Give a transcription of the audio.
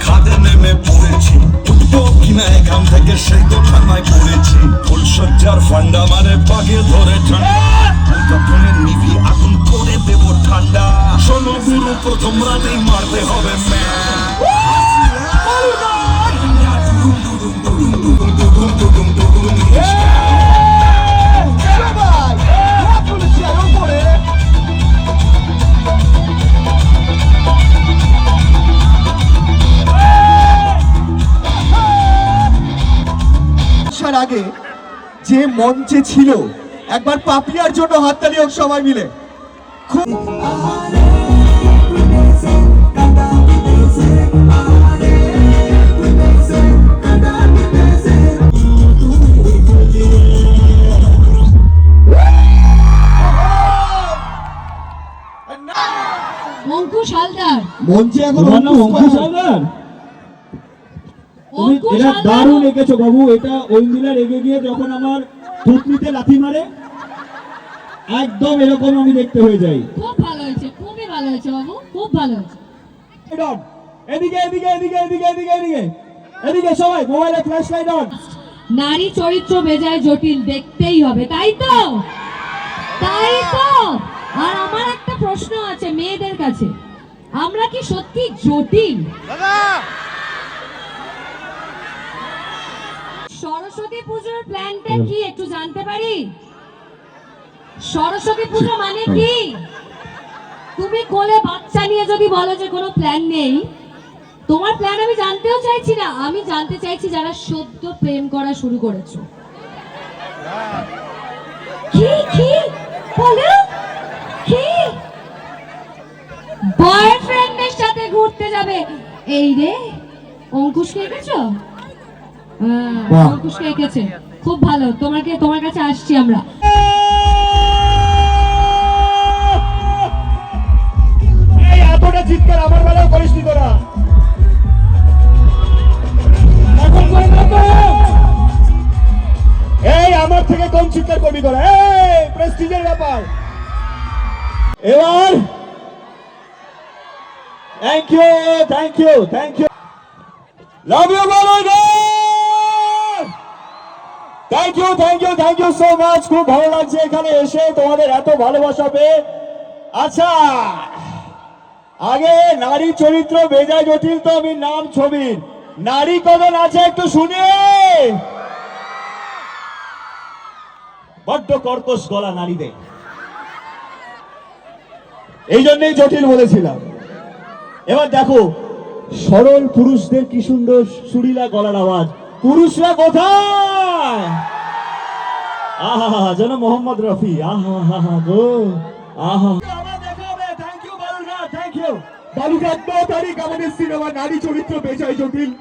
খাদে নেমে পড়েছি, উঠবো কিনা এখান থেকে সেই তো ঠান্ডায় পড়েছি। ফুলসজ্জার ফান্ডা মানে পাকে ধরে ঠান্ডা নিভি আগুন করে দেব ঠান্ডা। শোনো গুরু, প্রথম রাতেই মারতে হবে আগে যে মঞ্চে ছিল, একবার পাপিয়ার জন্য হাততালি হোক সবাই মিলে। খুব অঙ্কুশ হালদার মঞ্চে এখন অঙ্কুশ হালদার, এটা দারুণ এঁকেছো বাবু। এটা ঐন্দিলা রেগে গিয়ে যখন আমার থুতনিতে লাথি মারে, একদম এরকম আমি দেখতে হয়ে যাই। খুব ভালো হয়েছে, খুবই ভালো হয়েছে বাবু, খুব ভালো হয়েছে। এদিকে এদিকে এদিকে এদিকে এদিকে এদিকে এদিকে সবাই মোবাইলে ফ্ল্যাশ লাইট অন। নারী চরিত্র বেজায় জটিল, দেখতেই হবে, তাই তো? তাই তো। আর আমার একটা প্রশ্ন আছে মেয়েদের কাছে, আমরা কি সত্যি জটিল? সরস্বতী পুজোর প্ল্যানটা কি একটু জানতে পারি? সরস্বতী পুজো মানে কি? তুমি কোলে বাচ্চা নিয়ে যদি বলো যে কোনো প্ল্যান নেই, তোমার প্ল্যান আমি জানতেও চাইছি না। আমি জানতে চাইছি যারা সদ্য প্রেম করা শুরু করেছো। কি কি বলো? কি বয়ফ্রেন্ডের সাথে ঘুরতে যাবে? এই রে, অঙ্কুশকে এঁকেছো? অঙ্কুশকে এঁকেছে, খুব ভালো। তোমার কাছে আসছি আমরা। এই এতটা চিৎকার আমার বেলাও করিস নি তোরা। এই আমার থেকে কম চিৎকার করবি তোরা। এই প্রেস্টিজের ব্যাপার। এবার thank you thank you thank you, love you বলো। Thank you thank you thank you so much. খুব ভালো লাগছে এখানে এসে তোমাদের এত ভালোবাসা পেয়ে। আচ্ছা, আগে নারী চরিত্র বেজায় জটিল, তো আমি নাম ছবির নারী কজন আছে একটু শুনে। বড্ড কর্কশ গলা নারীদের, এই জন্যই জটিল বলেছিলাম। এবার দেখো সরল পুরুষদের কি সুন্দর সুরিলা গলার আওয়াজ। পুরুষরা কোথায়? আহা যেন মোহাম্মদ রফি। আহা গো আহা। Thank you Balurghat, thank you Balurghat. 9 তারিখ আমাদের সিনেমা নারী চরিত্র বেজায় জটিল।